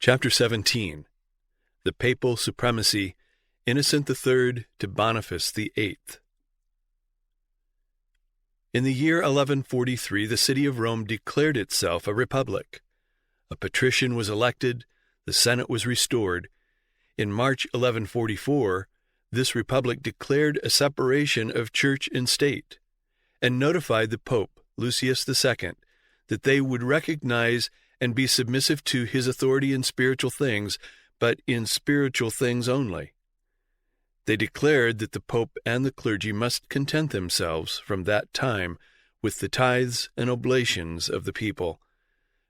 Chapter 17. The Papal Supremacy, Innocent III to Boniface VIII. In the year 1143, the city of Rome declared itself a republic. A patrician was elected, the Senate was restored. In March 1144, this republic declared a separation of church and state, and notified the Pope, Lucius II, that they would recognize and be submissive to his authority in spiritual things, but in spiritual things only. They declared that the Pope and the clergy must content themselves from that time with the tithes and oblations of the people,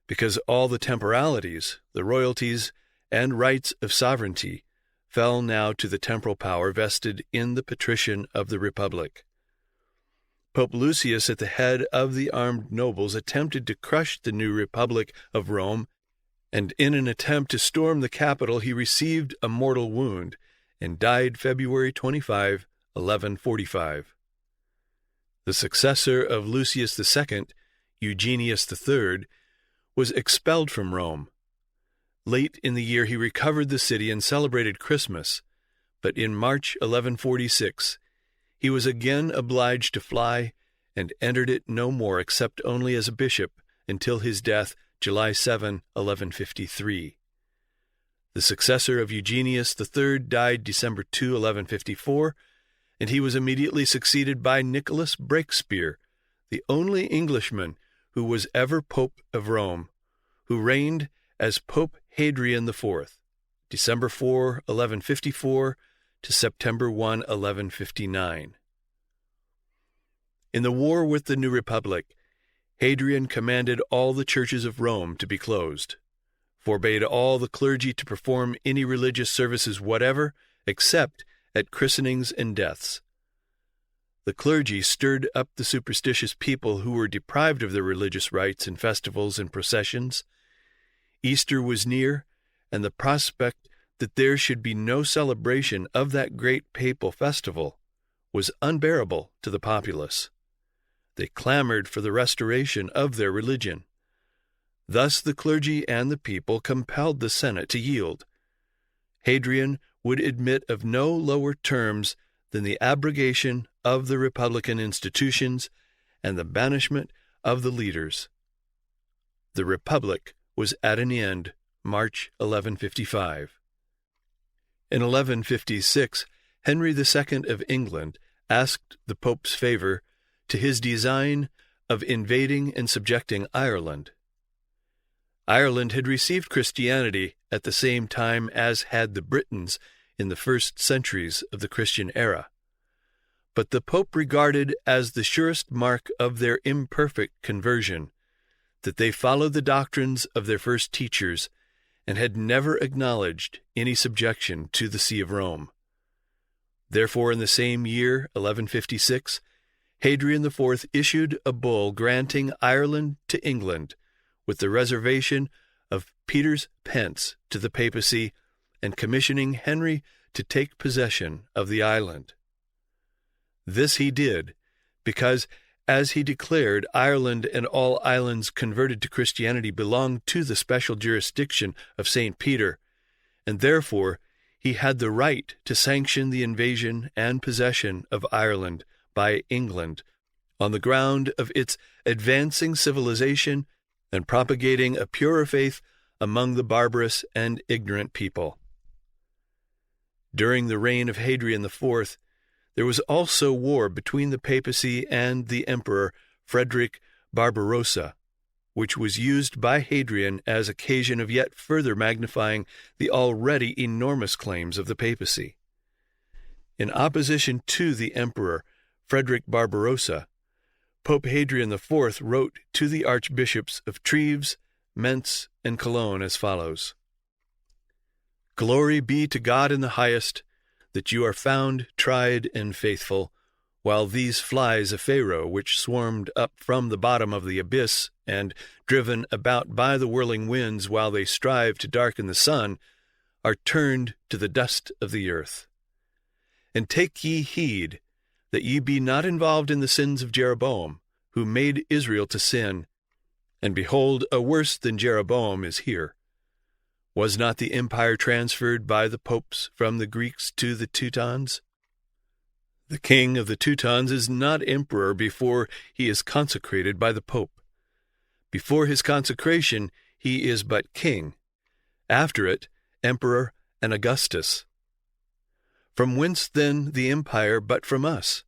because all the temporalities, the royalties, and rights of sovereignty fell now to the temporal power vested in the patrician of the Republic. Pope Lucius, at the head of the armed nobles, attempted to crush the new Republic of Rome, and in an attempt to storm the capital he received a mortal wound and died February 25, 1145. The successor of Lucius II, Eugenius III, was expelled from Rome. Late in the year he recovered the city and celebrated Christmas, but in March 1146 he was again obliged to fly and entered it no more except only as a bishop until his death July 7, 1153. The successor of Eugenius III died December 2, 1154, and he was immediately succeeded by Nicholas Breakspere, the only Englishman who was ever Pope of Rome, who reigned as Pope Hadrian IV, December 4, 1154 to September 1, 1159. In the war with the new republic, Hadrian commanded all the churches of Rome to be closed, forbade all the clergy to perform any religious services whatever, except at christenings and deaths. The clergy stirred up the superstitious people who were deprived of their religious rites and festivals and processions. Easter was near, and the prospect that there should be no celebration of that great papal festival was unbearable to the populace. They clamored for the restoration of their religion. Thus the clergy and the people compelled the Senate to yield. Hadrian would admit of no lower terms than the abrogation of the republican institutions and the banishment of the leaders. The republic was at an end March 1155. In 1156, Henry II of England asked the Pope's favor to his design of invading and subjecting Ireland. Ireland had received Christianity at the same time as had the Britons in the first centuries of the Christian era. But the Pope regarded as the surest mark of their imperfect conversion that they followed the doctrines of their first teachers and had never acknowledged any subjection to the See of Rome. Therefore, in the same year, 1156, Hadrian IV issued a bull granting Ireland to England with the reservation of Peter's pence to the papacy and commissioning Henry to take possession of the island. This he did because, as he declared, Ireland and all islands converted to Christianity belonged to the special jurisdiction of St. Peter, and therefore he had the right to sanction the invasion and possession of Ireland by England on the ground of its advancing civilization and propagating a purer faith among the barbarous and ignorant people. During the reign of Hadrian IV, there was also war between the papacy and the emperor Frederick Barbarossa, which was used by Hadrian as occasion of yet further magnifying the already enormous claims of the papacy. In opposition to the emperor Frederick Barbarossa, Pope Hadrian IV wrote to the archbishops of Treves, Mentz, and Cologne as follows: "Glory be to God in the highest, that you are found tried and faithful, while these flies of Pharaoh, which swarmed up from the bottom of the abyss, and driven about by the whirling winds while they strive to darken the sun, are turned to the dust of the earth. And take ye heed, that ye be not involved in the sins of Jeroboam, who made Israel to sin, and behold, a worse than Jeroboam is here. Was not the empire transferred by the popes from the Greeks to the Teutons? The king of the Teutons is not emperor before he is consecrated by the pope. Before his consecration, he is but king. After it, emperor and Augustus. From whence then the empire but from us?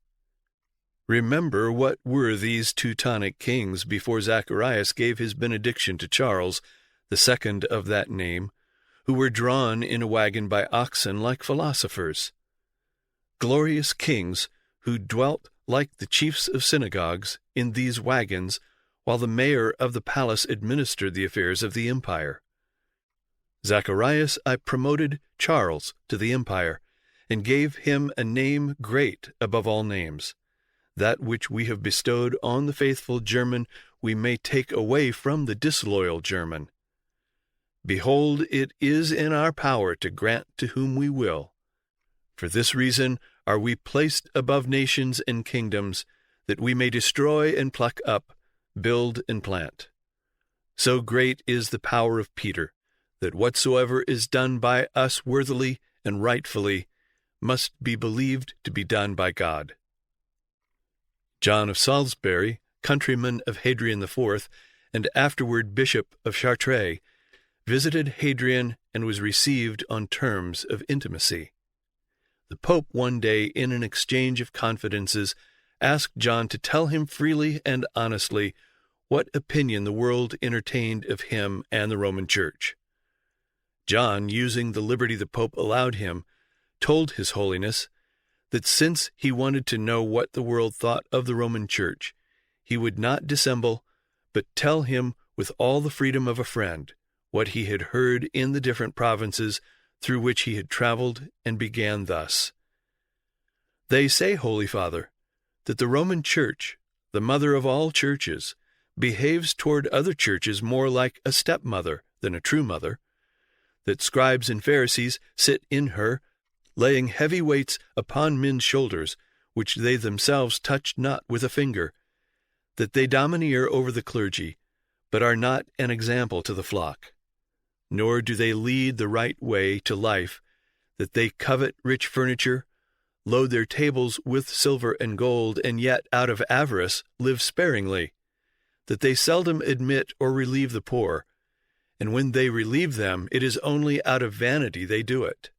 Remember what were these Teutonic kings before Zacharias gave his benediction to Charles, the second of that name, who were drawn in a wagon by oxen like philosophers. Glorious kings who dwelt like the chiefs of synagogues in these wagons, while the mayor of the palace administered the affairs of the empire. Zacharias I promoted Charles to the empire, and gave him a name great above all names. That which we have bestowed on the faithful German we may take away from the disloyal German. Behold, it is in our power to grant to whom we will. For this reason are we placed above nations and kingdoms, that we may destroy and pluck up, build and plant. So great is the power of Peter, that whatsoever is done by us worthily and rightfully must be believed to be done by God. John of Salisbury, countryman of Hadrian IV, and afterward Bishop of Chartres, visited Hadrian and was received on terms of intimacy. The Pope one day, in an exchange of confidences, asked John to tell him freely and honestly what opinion the world entertained of him and the Roman Church. John, using the liberty the Pope allowed him, told His Holiness that since he wanted to know what the world thought of the Roman Church, he would not dissemble, but tell him with all the freedom of a friend what he had heard in the different provinces through which he had traveled, and began thus. They say, Holy Father, that the Roman Church, the mother of all churches, behaves toward other churches more like a stepmother than a true mother, that scribes and Pharisees sit in her, laying heavy weights upon men's shoulders, which they themselves touch not with a finger, that they domineer over the clergy, but are not an example to the flock. Nor do they lead the right way to life, that they covet rich furniture, load their tables with silver and gold, and yet out of avarice live sparingly, that they seldom admit or relieve the poor, and when they relieve them, it is only out of vanity they do it,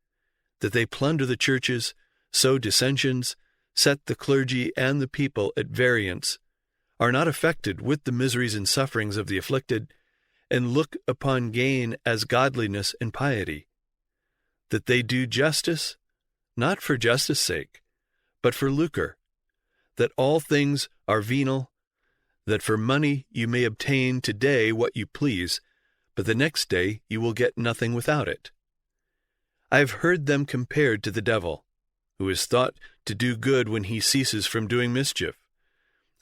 that they plunder the churches, sow dissensions, set the clergy and the people at variance, are not affected with the miseries and sufferings of the afflicted, and look upon gain as godliness and piety, that they do justice, not for justice' sake, but for lucre, that all things are venal, that for money you may obtain today what you please, but the next day you will get nothing without it. I have heard them compared to the devil, who is thought to do good when he ceases from doing mischief.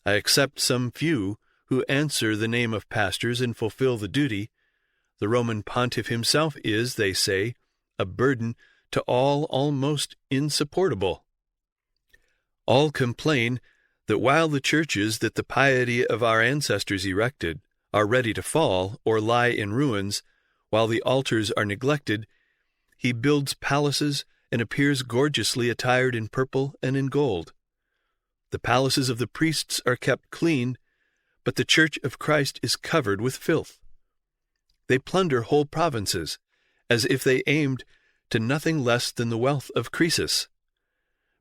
I accept some few who answer the name of pastors and fulfill the duty. The Roman pontiff himself is, they say, a burden to all almost insupportable. All complain that while the churches that the piety of our ancestors erected are ready to fall or lie in ruins, while the altars are neglected, he builds palaces and appears gorgeously attired in purple and in gold. The palaces of the priests are kept clean, but the church of Christ is covered with filth. They plunder whole provinces, as if they aimed to nothing less than the wealth of Croesus.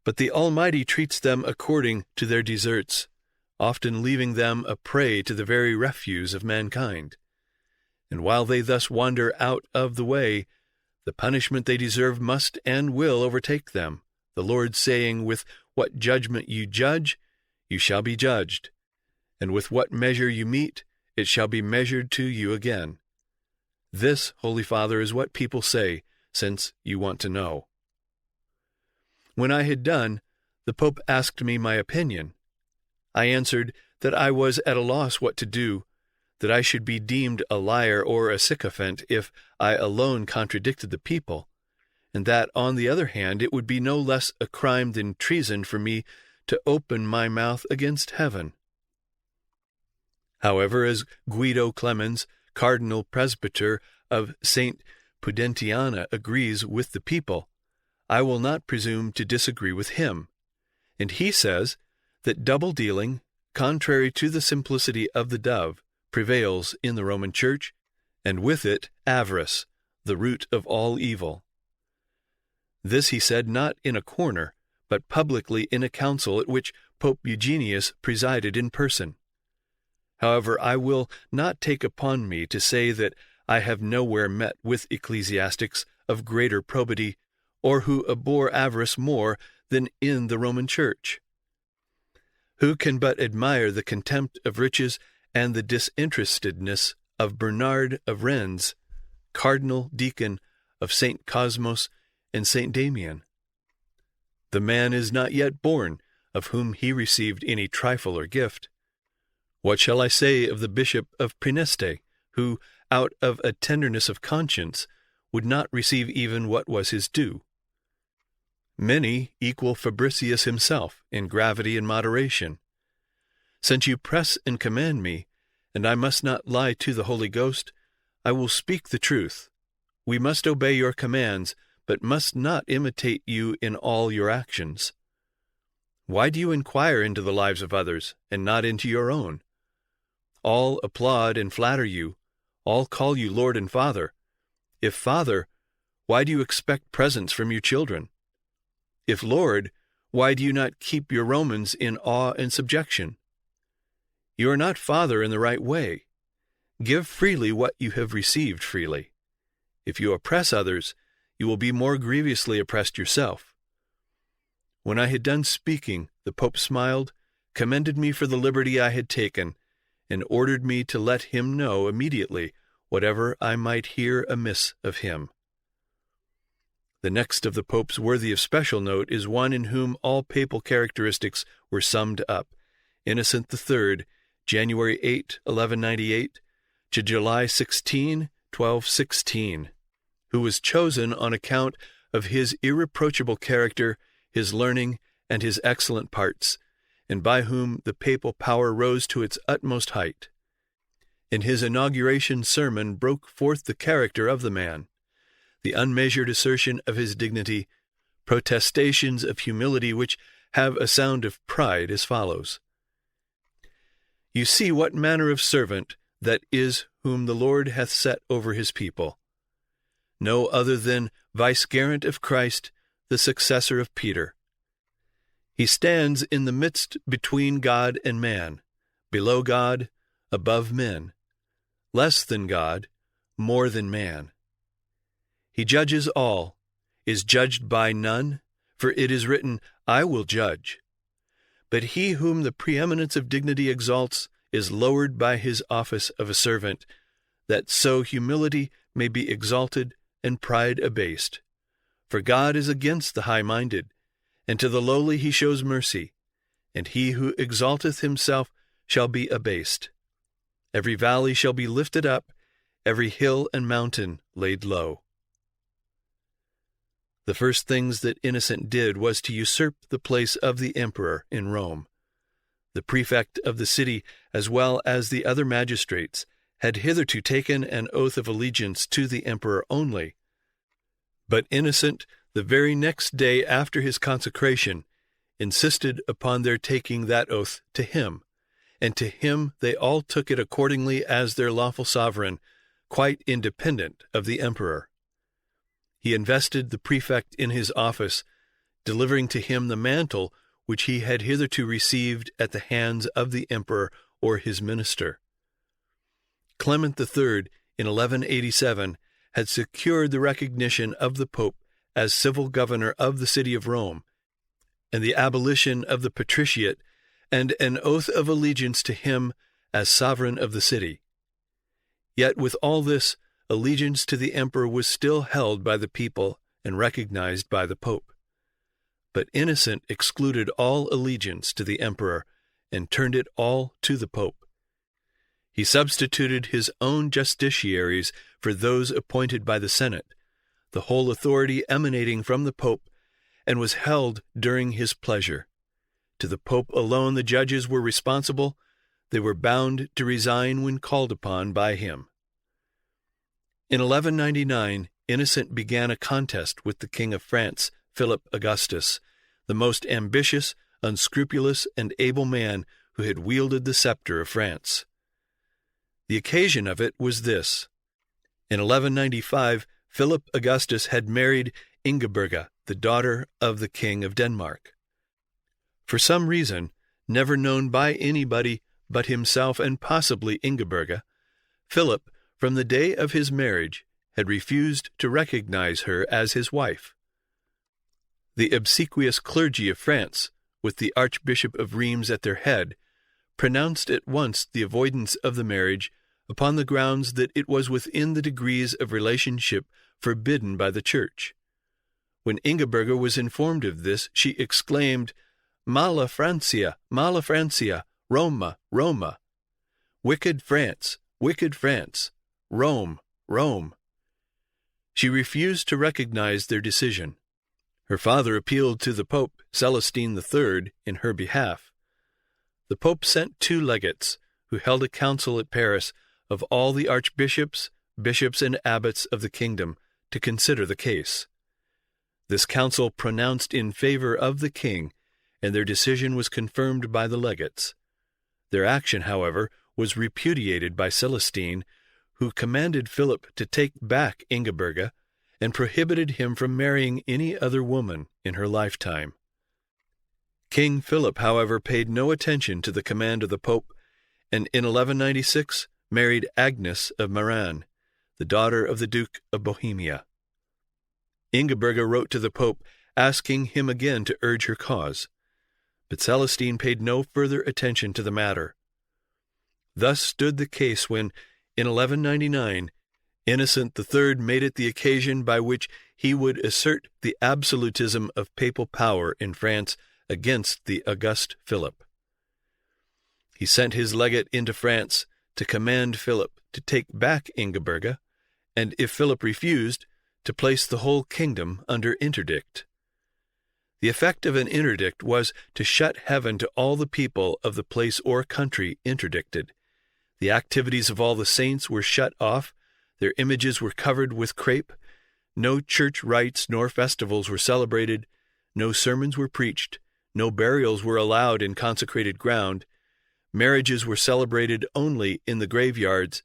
But the Almighty treats them according to their deserts, often leaving them a prey to the very refuse of mankind. And while they thus wander out of the way, the punishment they deserve must and will overtake them, the Lord saying, with what judgment you judge, you shall be judged, and with what measure you meet, it shall be measured to you again. This, Holy Father, is what people say, since you want to know. When I had done, the Pope asked me my opinion. I answered that I was at a loss what to do, that I should be deemed a liar or a sycophant if I alone contradicted the people, and that, on the other hand, it would be no less a crime than treason for me to open my mouth against heaven. However, as Guido Clemens, Cardinal Presbyter of St. Pudentiana agrees with the people, I will not presume to disagree with him. And he says that double-dealing, contrary to the simplicity of the dove, prevails in the Roman Church, and with it avarice, the root of all evil. This he said not in a corner, but publicly in a council at which Pope Eugenius presided in person. However, I will not take upon me to say that I have nowhere met with ecclesiastics of greater probity, or who abhor avarice more than in the Roman Church. Who can but admire the contempt of riches and the disinterestedness of Bernard of Rennes, cardinal deacon of St. Cosmos and St. Damian? The man is not yet born, of whom he received any trifle or gift. What shall I say of the Bishop of Praeneste, who, out of a tenderness of conscience, would not receive even what was his due? Many equal Fabricius himself in gravity and moderation. Since you press and command me, and I must not lie to the Holy Ghost, I will speak the truth. We must obey your commands, but must not imitate you in all your actions. Why do you inquire into the lives of others, and not into your own? All applaud and flatter you, all call you Lord and Father. If Father, why do you expect presents from your children? If Lord, why do you not keep your Romans in awe and subjection? You are not Father in the right way. Give freely what you have received freely. If you oppress others, you will be more grievously oppressed yourself. When I had done speaking, the Pope smiled, commended me for the liberty I had taken, and ordered me to let him know immediately whatever I might hear amiss of him. The next of the popes worthy of special note is one in whom all papal characteristics were summed up, Innocent III, January 8, 1198, to July 16, 1216, who was chosen on account of his irreproachable character, his learning, and his excellent parts, and by whom the papal power rose to its utmost height. In his inauguration sermon broke forth the character of the man, the unmeasured assertion of his dignity, protestations of humility which have a sound of pride as follows. You see what manner of servant that is whom the Lord hath set over his people. No other than vicegerent of Christ, the successor of Peter. He stands in the midst between God and man, below God, above men, less than God, more than man. He judges all, is judged by none, for it is written, I will judge. But he whom the preeminence of dignity exalts is lowered by his office of a servant, that so humility may be exalted and pride abased. For God is against the high-minded, and to the lowly he shows mercy, and he who exalteth himself shall be abased. Every valley shall be lifted up, every hill and mountain laid low. The first things that Innocent did was to usurp the place of the emperor in Rome. The prefect of the city, as well as the other magistrates, had hitherto taken an oath of allegiance to the emperor only. But Innocent, the very next day after his consecration, insisted upon their taking that oath to him, and to him they all took it accordingly as their lawful sovereign, quite independent of the emperor. He invested the prefect in his office, delivering to him the mantle which he had hitherto received at the hands of the emperor or his minister. Clement III, in 1187, had secured the recognition of the Pope as civil governor of the city of Rome, and the abolition of the patriciate, and an oath of allegiance to him as sovereign of the city. Yet with all this, allegiance to the emperor was still held by the people and recognized by the Pope. But Innocent excluded all allegiance to the emperor and turned it all to the Pope. He substituted his own justiciaries for those appointed by the Senate, the whole authority emanating from the Pope, and was held during his pleasure. To the Pope alone the judges were responsible. They were bound to resign when called upon by him. In 1199 Innocent began a contest with the King of France, Philip Augustus, the most ambitious, unscrupulous, and able man who had wielded the scepter of France. The occasion of it was this. In 1195, Philip Augustus had married Ingeberga, the daughter of the King of Denmark. For some reason, never known by anybody but himself and possibly Ingeberga, Philip, from the day of his marriage, had refused to recognize her as his wife. The obsequious clergy of France, with the Archbishop of Reims at their head, pronounced at once the avoidance of the marriage upon the grounds that it was within the degrees of relationship forbidden by the Church. When Ingeberga was informed of this, she exclaimed, "Mala Francia, mala Francia, Roma, Roma! Wicked France, wicked France, Rome, Rome!" She refused to recognize their decision. Her father appealed to the Pope, Celestine III, in her behalf. The Pope sent 2 legates, who held a council at Paris of all the archbishops, bishops, and abbots of the kingdom to consider the case. This council pronounced in favor of the king, and their decision was confirmed by the legates. Their action, however, was repudiated by Celestine, who commanded Philip to take back Ingeberga and prohibited him from marrying any other woman in her lifetime. King Philip, however, paid no attention to the command of the Pope, and in 1196 married Agnes of Meran, the daughter of the Duke of Bohemia. Ingeberga wrote to the Pope, asking him again to urge her cause, but Celestine paid no further attention to the matter. Thus stood the case when, in 1199, Innocent III made it the occasion by which he would assert the absolutism of papal power in France against the august Philip. He sent his legate into France to command Philip to take back Ingeberga, and if Philip refused, to place the whole kingdom under interdict. The effect of an interdict was to shut heaven to all the people of the place or country interdicted. The activities of all the saints were shut off, their images were covered with crape, no church rites nor festivals were celebrated, no sermons were preached, no burials were allowed in consecrated ground, marriages were celebrated only in the graveyards,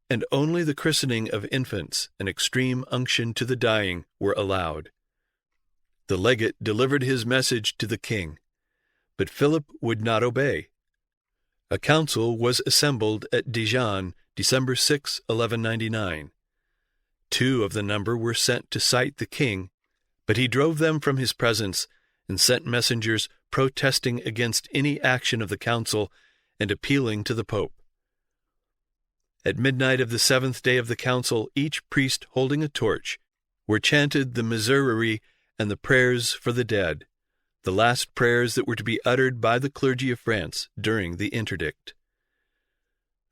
and only the christening of infants and extreme unction to the dying were allowed. The legate delivered his message to the king, but Philip would not obey. A council was assembled at Dijon, December 6, 1199. 2 of the number were sent to cite the king, but he drove them from his presence and sent messengers protesting against any action of the council and appealing to the Pope. At midnight of the 7th day of the council, each priest holding a torch, were chanted the Miserere and the prayers for the dead, the last prayers that were to be uttered by the clergy of France during the interdict.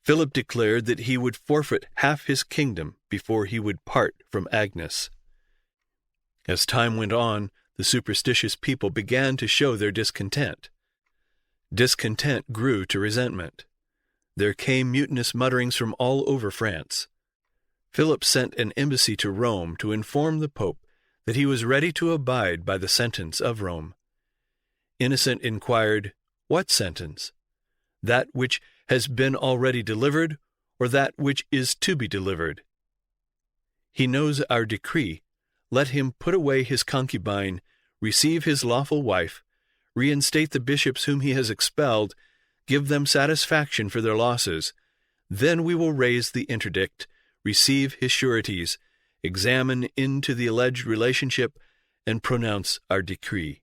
Philip declared that he would forfeit half his kingdom before he would part from Agnes. As time went on, the superstitious people began to show their discontent. Discontent grew to resentment. There came mutinous mutterings from all over France. Philip sent an embassy to Rome to inform the Pope that he was ready to abide by the sentence of Rome. Innocent inquired, "What sentence? That which has been already delivered, or that which is to be delivered?" "He knows our decree. Let him put away his concubine, receive his lawful wife, reinstate the bishops whom he has expelled, give them satisfaction for their losses. Then we will raise the interdict, receive his sureties, examine into the alleged relationship, and pronounce our decree."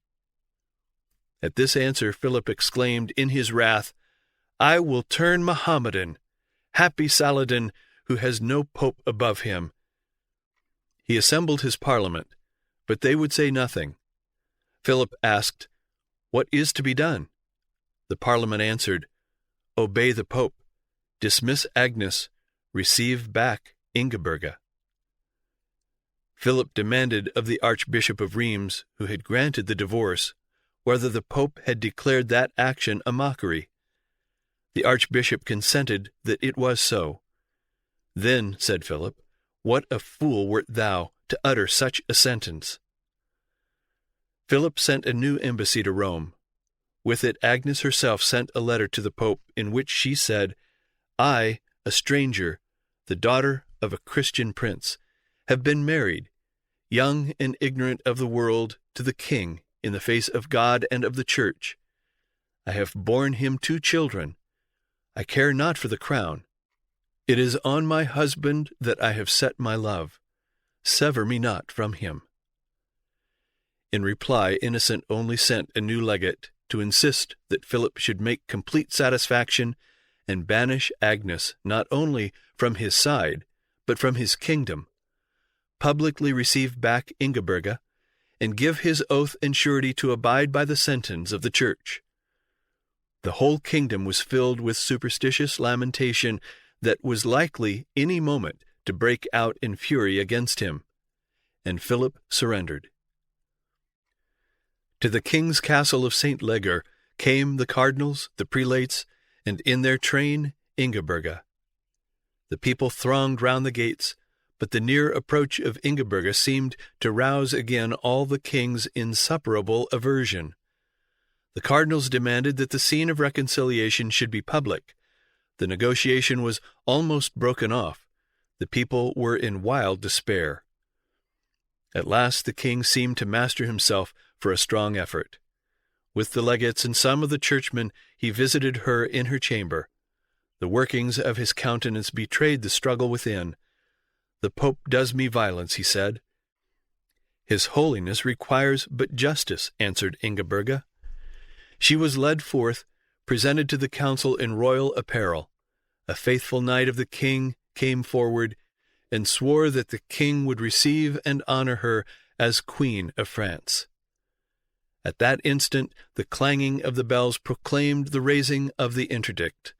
At this answer Philip exclaimed in his wrath, "I will turn Mohammedan. Happy Saladin, who has no pope above him." He assembled his parliament, but they would say nothing. Philip asked, "What is to be done?" The parliament answered, "Obey the Pope, dismiss Agnes, receive back Ingeberga." Philip demanded of the Archbishop of Reims, who had granted the divorce, whether the Pope had declared that action a mockery. The Archbishop consented that it was so. "Then," said Philip, "what a fool wert thou, to utter such a sentence. Philip sent a new embassy to Rome. With it Agnes herself sent a letter to the Pope in which she said, "I, a stranger, the daughter of a Christian prince, have been married, young and ignorant of the world, to the king in the face of God and of the Church. I have borne him 2 children. I care not for the crown. It is on my husband that I have set my love. Sever me not from him." In reply, Innocent only sent a new legate to insist that Philip should make complete satisfaction and banish Agnes not only from his side, but from his kingdom, publicly receive back Ingeberga, and give his oath and surety to abide by the sentence of the Church. The whole kingdom was filled with superstitious lamentation that was likely any moment to break out in fury against him, and Philip surrendered. To the king's castle of St. Leger came the cardinals, the prelates, and in their train Ingeberga. The people thronged round the gates, but the near approach of Ingeberga seemed to rouse again all the king's insuperable aversion. The cardinals demanded that the scene of reconciliation should be public. The negotiation was almost broken off. The people were in wild despair. At last the king seemed to master himself for a strong effort. With the legates and some of the churchmen, he visited her in her chamber. The workings of his countenance betrayed the struggle within. "The Pope does me violence," he said. "His Holiness requires but justice," answered Ingeberga. She was led forth, presented to the council in royal apparel. A faithful knight of the king came forward and swore that the king would receive and honor her as Queen of France. At that instant the clanging of the bells proclaimed the raising of the Interdict.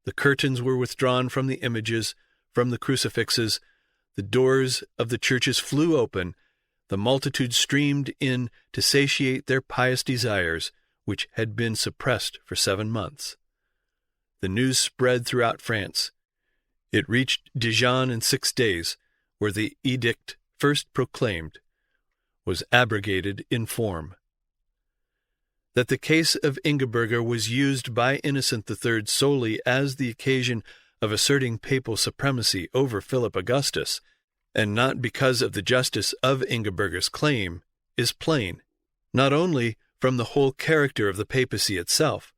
The curtains were withdrawn from the images, from the crucifixes. The doors of the churches flew open. The multitude streamed in to satiate their pious desires, which had been suppressed for 7 months. The news spread throughout France. It reached Dijon in 6 days, where the edict first proclaimed was abrogated in form. That the case of Ingeberga was used by Innocent III solely as the occasion of asserting papal supremacy over Philip Augustus, and not because of the justice of Ingeberga's claim, is plain, not only from the whole character of the papacy itself,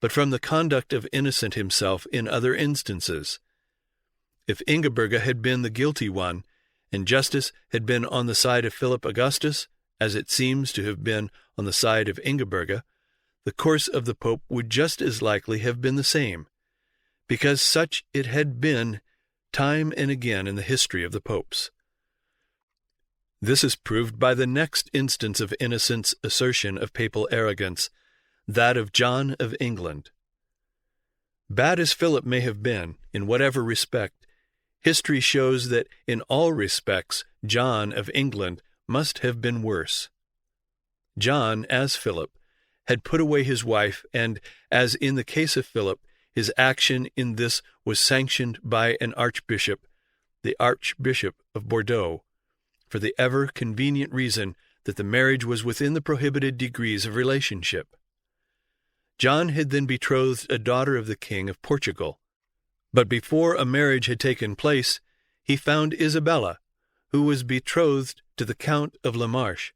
but from the conduct of Innocent himself in other instances. If Ingeberga had been the guilty one, and justice had been on the side of Philip Augustus, as it seems to have been on the side of Ingeberga, the course of the Pope would just as likely have been the same, because such it had been time and again in the history of the popes. This is proved by the next instance of Innocent's assertion of papal arrogance, that of John of England. Bad as Philip may have been, in whatever respect, history shows that in all respects John of England must have been worse. John, as Philip, had put away his wife, and, as in the case of Philip, his action in this was sanctioned by an archbishop, the Archbishop of Bordeaux, for the ever convenient reason that the marriage was within the prohibited degrees of relationship. John had then betrothed a daughter of the King of Portugal, but before a marriage had taken place, he found Isabella, who was betrothed to the Count of La Marche,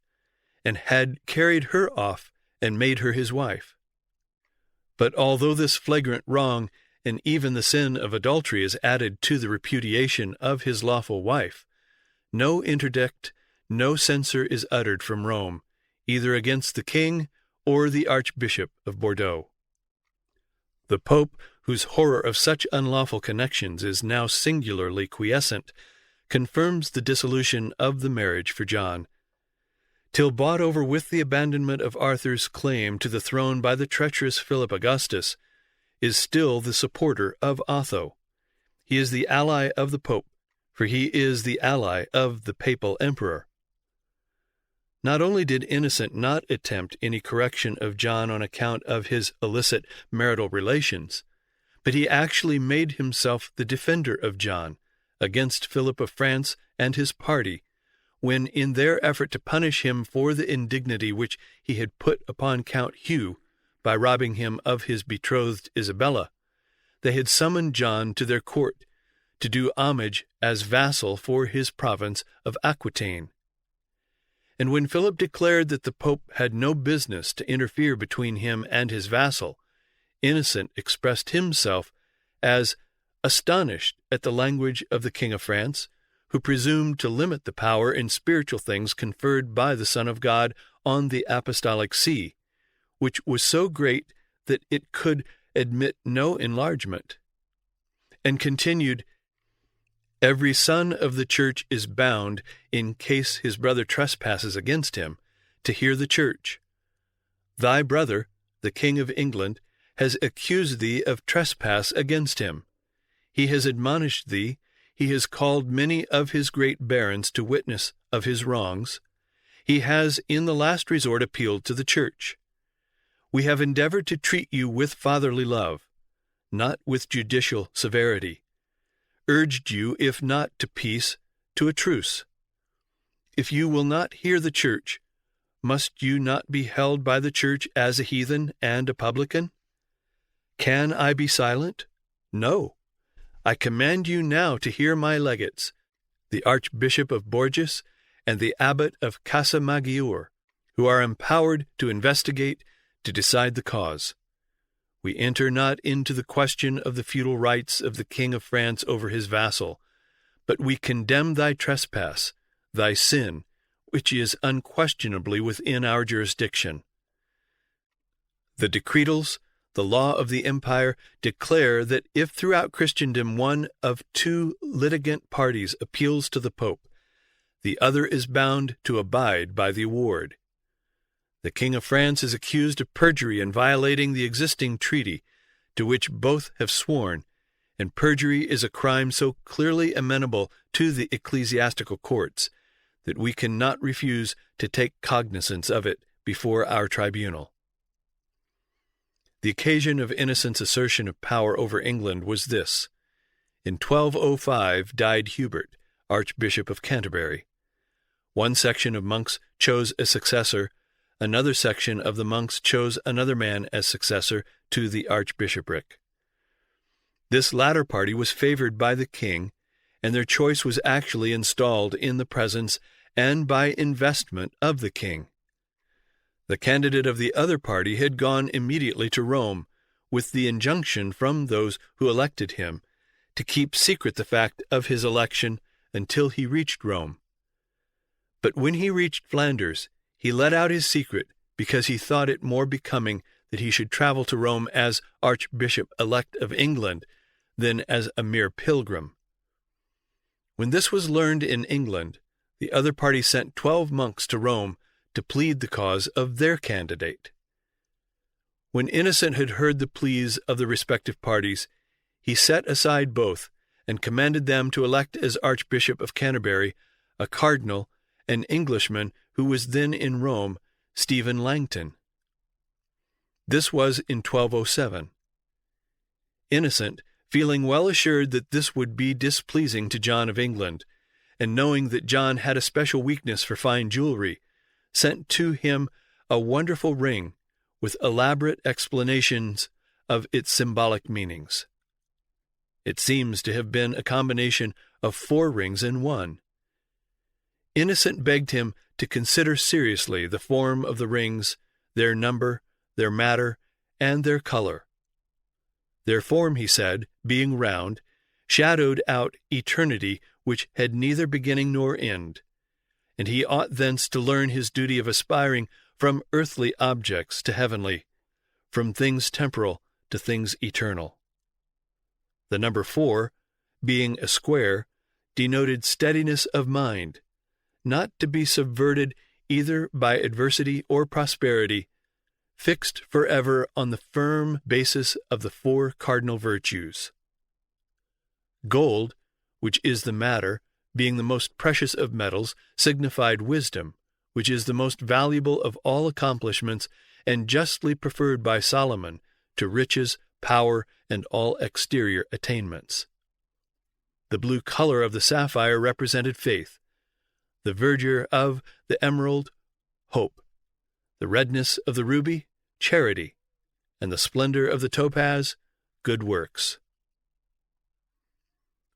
and had carried her off and made her his wife. But although this flagrant wrong and even the sin of adultery is added to the repudiation of his lawful wife, no interdict, no censure is uttered from Rome, either against the king or the Archbishop of Bordeaux. The Pope, whose horror of such unlawful connections is now singularly quiescent, confirms the dissolution of the marriage for John, till bought over with the abandonment of Arthur's claim to the throne by the treacherous Philip Augustus, is still the supporter of Otho. He is the ally of the Pope, for he is the ally of the papal emperor. Not only did Innocent not attempt any correction of John on account of his illicit marital relations, but he actually made himself the defender of John against Philip of France and his party, when, in their effort to punish him for the indignity which he had put upon Count Hugh by robbing him of his betrothed Isabella, they had summoned John to their court to do homage as vassal for his province of Aquitaine. And when Philip declared that the Pope had no business to interfere between him and his vassal, Innocent expressed himself as astonished at the language of the King of France, who presumed to limit the power in spiritual things conferred by the Son of God on the Apostolic See, which was so great that it could admit no enlargement, and continued, "Every son of the Church is bound, in case his brother trespasses against him, to hear the Church. Thy brother, the King of England, has accused thee of trespass against him. He has admonished thee, he has called many of his great barons to witness of his wrongs. He has in the last resort appealed to the Church. We have endeavored to treat you with fatherly love, not with judicial severity, urged you, if not to peace, to a truce. If you will not hear the Church, must you not be held by the Church as a heathen and a publican? Can I be silent? No. I command you now to hear my legates, the Archbishop of Bourges and the Abbot of Casamaggiore, who are empowered to investigate, to decide the cause. We enter not into the question of the feudal rights of the King of France over his vassal, but we condemn thy trespass, thy sin, which is unquestionably within our jurisdiction. The decretals, the law of the empire, declare that if throughout Christendom one of two litigant parties appeals to the Pope, the other is bound to abide by the award. The King of France is accused of perjury and violating the existing treaty, to which both have sworn, and perjury is a crime so clearly amenable to the ecclesiastical courts that we cannot refuse to take cognizance of it before our tribunal. The occasion of Innocent's assertion of power over England was this. In 1205 died Hubert, Archbishop of Canterbury. One section of monks chose a successor, another section of the monks chose another man as successor to the archbishopric. This latter party was favored by the king, and their choice was actually installed in the presence and by investment of the king. The candidate of the other party had gone immediately to Rome, with the injunction from those who elected him to keep secret the fact of his election until he reached Rome. But when he reached Flanders, he let out his secret because he thought it more becoming that he should travel to Rome as Archbishop-elect of England than as a mere pilgrim. When this was learned in England, the other party sent 12 monks to Rome to plead the cause of their candidate. When Innocent had heard the pleas of the respective parties, he set aside both and commanded them to elect as Archbishop of Canterbury a cardinal, an Englishman who was then in Rome, Stephen Langton. This was in 1207. Innocent, feeling well assured that this would be displeasing to John of England, and knowing that John had a special weakness for fine jewelry, sent to him a wonderful ring with elaborate explanations of its symbolic meanings. It seems to have been a combination of 4 rings in one. Innocent begged him to consider seriously the form of the rings, their number, their matter, and their color. Their form, he said, being round, shadowed out eternity which had neither beginning nor end, and he ought thence to learn his duty of aspiring from earthly objects to heavenly, from things temporal to things eternal. The number 4, being a square, denoted steadiness of mind, not to be subverted either by adversity or prosperity, fixed forever on the firm basis of the 4 cardinal virtues. Gold, which is the matter, being the most precious of metals, signified wisdom, which is the most valuable of all accomplishments, and justly preferred by Solomon to riches, power, and all exterior attainments. The blue color of the sapphire represented faith, the verdure of the emerald, hope, the redness of the ruby, charity, and the splendor of the topaz, good works.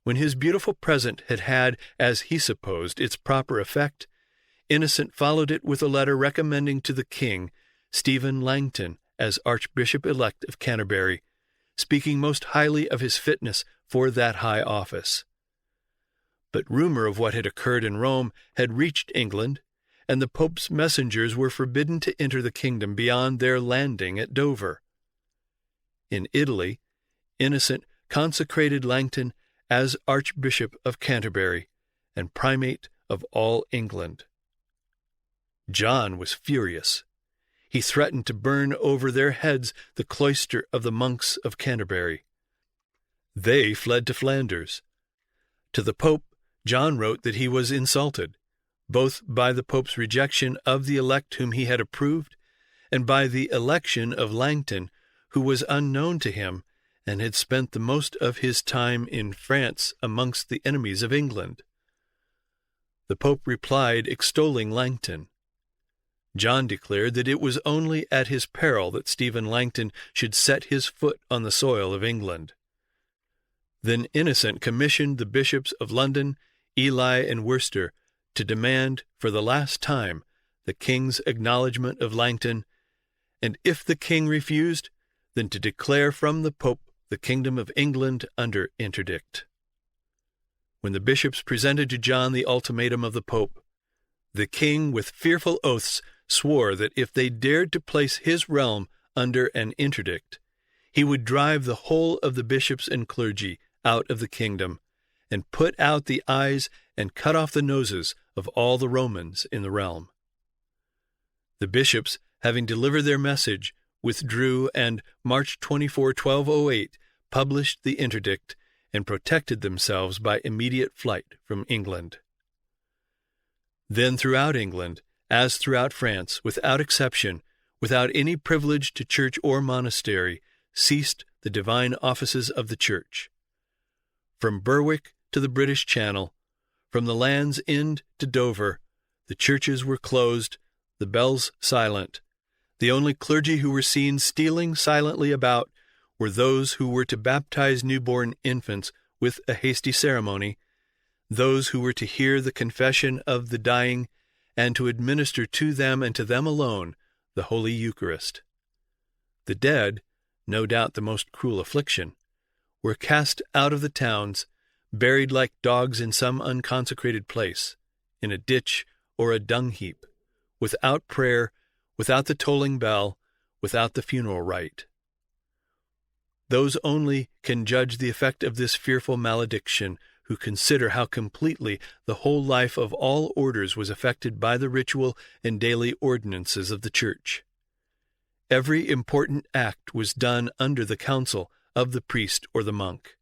When his beautiful present had had, as he supposed, its proper effect, Innocent followed it with a letter recommending to the king Stephen Langton as Archbishop-elect of Canterbury, speaking most highly of his fitness for that high office. But rumor of what had occurred in Rome had reached England, and the Pope's messengers were forbidden to enter the kingdom beyond their landing at Dover. In Italy, Innocent consecrated Langton as Archbishop of Canterbury and Primate of all England. John was furious. He threatened to burn over their heads the cloister of the monks of Canterbury. They fled to Flanders. To the Pope, John wrote that he was insulted, both by the Pope's rejection of the elect whom he had approved, and by the election of Langton, who was unknown to him and had spent the most of his time in France amongst the enemies of England. The Pope replied, extolling Langton. John declared that it was only at his peril that Stephen Langton should set his foot on the soil of England. Then Innocent commissioned the bishops of London, Ely, and Worcester to demand, for the last time, the king's acknowledgment of Langton, and if the king refused, then to declare from the Pope the kingdom of England under Interdict. When the bishops presented to John the ultimatum of the Pope, the king, with fearful oaths, swore that if they dared to place his realm under an interdict, he would drive the whole of the bishops and clergy out of the kingdom, and put out the eyes and cut off the noses of all the Romans in the realm. The bishops, having delivered their message, withdrew, and March 24, 1208, published the interdict and protected themselves by immediate flight from England. Then throughout England, as throughout France, without exception, without any privilege to church or monastery, ceased the divine offices of the Church. From Berwick to the British Channel, from the Land's End to Dover, the churches were closed, the bells silent. The only clergy who were seen stealing silently about were those who were to baptize newborn infants with a hasty ceremony, those who were to hear the confession of the dying, and to administer to them and to them alone the Holy Eucharist. The dead, no doubt the most cruel affliction, were cast out of the towns, buried like dogs in some unconsecrated place, in a ditch or a dung heap, without prayer, without the tolling bell, without the funeral rite. Those only can judge the effect of this fearful malediction who consider how completely the whole life of all orders was affected by the ritual and daily ordinances of the Church. Every important act was done under the counsel of the priest or the monk.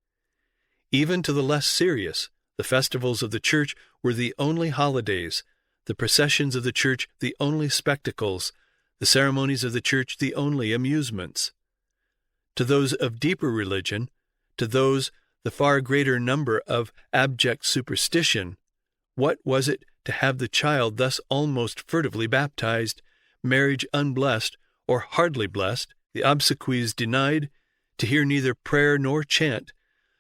Even to the less serious, the festivals of the Church were the only holidays, the processions of the Church the only spectacles, the ceremonies of the Church the only amusements. To those of deeper religion, to those the far greater number of abject superstition, what was it to have the child thus almost furtively baptized, marriage unblessed or hardly blessed, the obsequies denied, to hear neither prayer nor chant,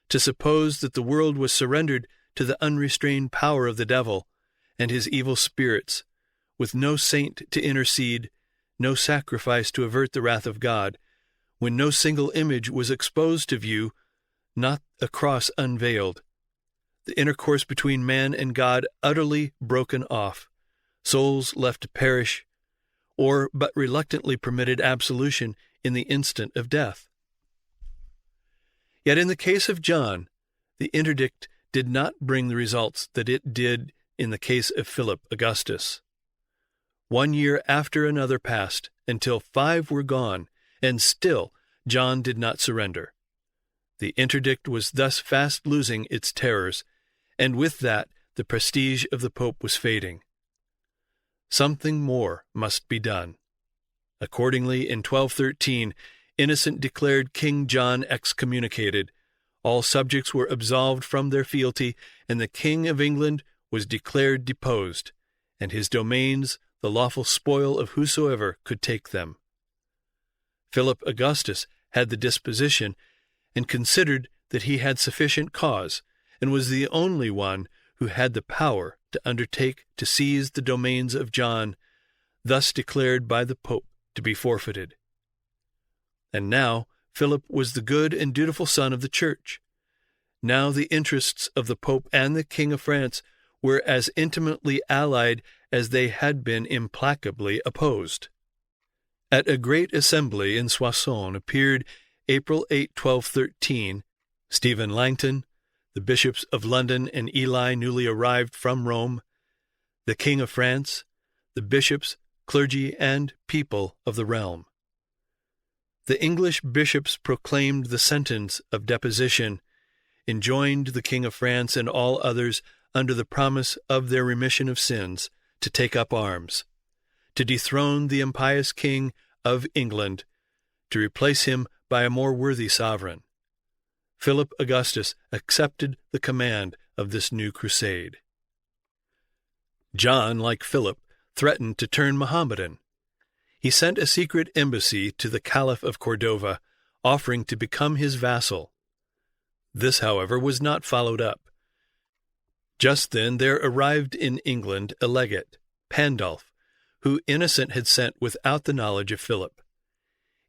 to suppose that the world was surrendered to the unrestrained power of the devil and his evil spirits, with no saint to intercede, no sacrifice to avert the wrath of God, when no single image was exposed to view, not a cross unveiled, the intercourse between man and God utterly broken off, souls left to perish, or but reluctantly permitted absolution in the instant of death. Yet in the case of John, the interdict did not bring the results that it did in the case of Philip Augustus. 1 year after another passed, until 5 were gone, and still John did not surrender. The interdict was thus fast losing its terrors, and with that the prestige of the Pope was fading. Something more must be done. Accordingly, in 1213, Innocent declared King John excommunicated, all subjects were absolved from their fealty, and the King of England was declared deposed, and his domains the lawful spoil of whosoever could take them. Philip Augustus had the disposition, and considered that he had sufficient cause, and was the only one who had the power to undertake to seize the domains of John, thus declared by the Pope to be forfeited. And now Philip was the good and dutiful son of the Church. Now the interests of the Pope and the King of France were as intimately allied as they had been implacably opposed. At a great assembly in Soissons appeared, April 8, 1213, Stephen Langton, the bishops of London and Ely newly arrived from Rome, the King of France, the bishops, clergy, and people of the realm. The English bishops proclaimed the sentence of deposition, enjoined the King of France and all others, under the promise of their remission of sins, to take up arms, to dethrone the impious King of England, to replace him by a more worthy sovereign. Philip Augustus accepted the command of this new crusade. John, like Philip, threatened to turn Mohammedan. He sent a secret embassy to the Caliph of Cordova, offering to become his vassal. This, however, was not followed up. Just then there arrived in England a legate, Pandulf, who Innocent had sent without the knowledge of Philip.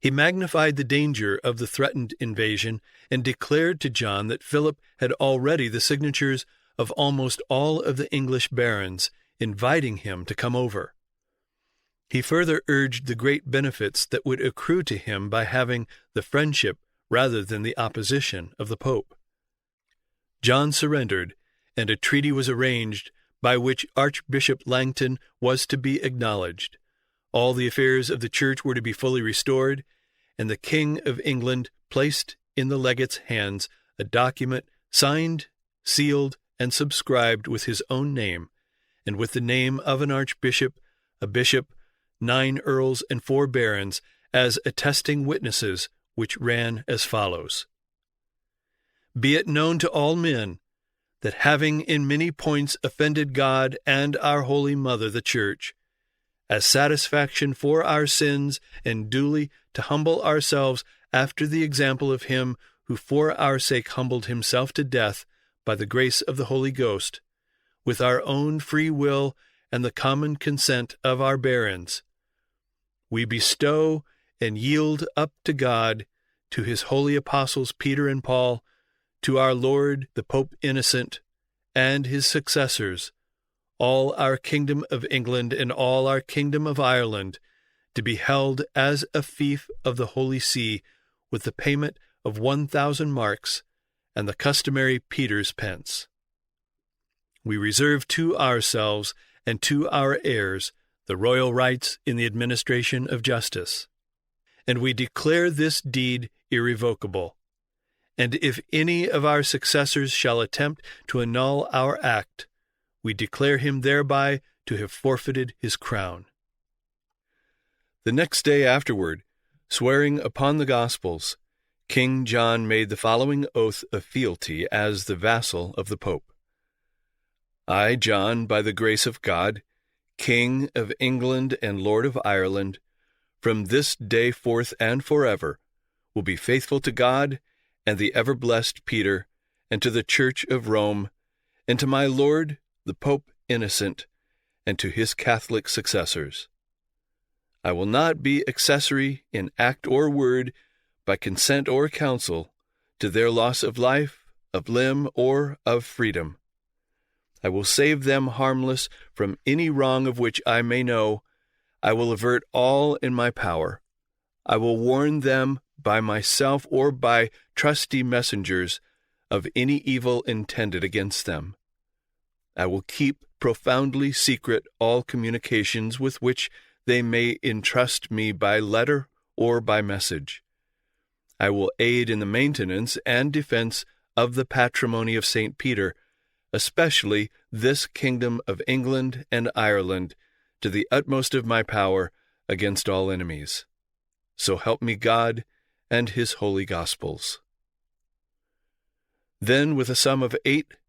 He magnified the danger of the threatened invasion and declared to John that Philip had already the signatures of almost all of the English barons, inviting him to come over. He further urged the great benefits that would accrue to him by having the friendship rather than the opposition of the Pope. John surrendered, and a treaty was arranged by which Archbishop Langton was to be acknowledged. All the affairs of the Church were to be fully restored, and the King of England placed in the legate's hands a document signed, sealed, and subscribed with his own name, and with the name of an archbishop, a bishop, 9 earls, and 4 barons, as attesting witnesses, which ran as follows: Be it known to all men that having in many points offended God and our Holy Mother the Church, as satisfaction for our sins, and duly to humble ourselves after the example of him who for our sake humbled himself to death by the grace of the Holy Ghost, with our own free will and the common consent of our barons, we bestow and yield up to God, to his holy apostles Peter and Paul, to our Lord the Pope Innocent, and his successors, all our kingdom of England and all our kingdom of Ireland, to be held as a fief of the Holy See, with the payment of 1,000 marks and the customary Peter's pence. We reserve to ourselves and to our heirs the royal rights in the administration of justice, and we declare this deed irrevocable. And if any of our successors shall attempt to annul our act, we declare him thereby to have forfeited his crown. The next day afterward, swearing upon the Gospels, King John made the following oath of fealty as the vassal of the Pope. I, John, by the grace of God, King of England and Lord of Ireland, from this day forth and forever, will be faithful to God and the ever-blessed Peter, and to the Church of Rome, and to my Lord the Pope Innocent, and to his Catholic successors. I will not be accessory in act or word, by consent or counsel, to their loss of life, of limb, or of freedom. I will save them harmless from any wrong of which I may know. I will avert all in my power. I will warn them by myself or by trusty messengers of any evil intended against them. I will keep profoundly secret all communications with which they may entrust me by letter or by message. I will aid in the maintenance and defense of the patrimony of St. Peter, especially this kingdom of England and Ireland, to the utmost of my power against all enemies. So help me God and his holy Gospels. Then, with a sum of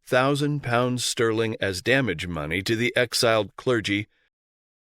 £100,000 sterling as damage money to the exiled clergy